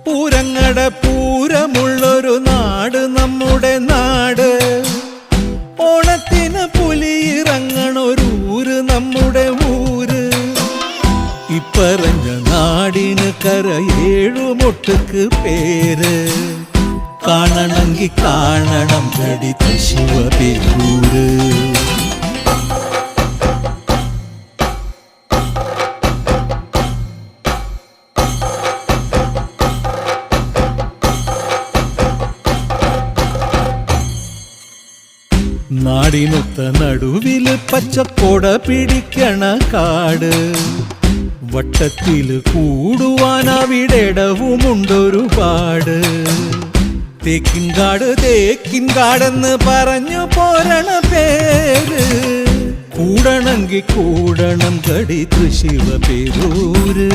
പൂരങ്ങട പൂരമുള്ളൊരു നാട് നമ്മുടെ നാട്. ഓണത്തിന് പുലിയിറങ്ങണൊരൂര് നമ്മുടെ ഊര്. ഇപ്പറഞ്ഞ നാടിന് കരയേഴുമൊട്ടുക്ക് പേര്. കാണണമെങ്കിൽ കാണണം ഗടി ശിവപേരൂര്. നാടിനൊത്ത നടുവില് പച്ചക്കൊട പിടിക്കണ കാട്. വട്ടത്തില് കൂടുവാൻ അവിടെടവുമുണ്ടൊരുപാട്. തേക്കിൻകാട് തേക്കിൻകാടെന്ന് പറഞ്ഞു പോരണ പേര്. കൂടണമെങ്കിൽ കൂടണം ഗടി ശിവപേരൂര്.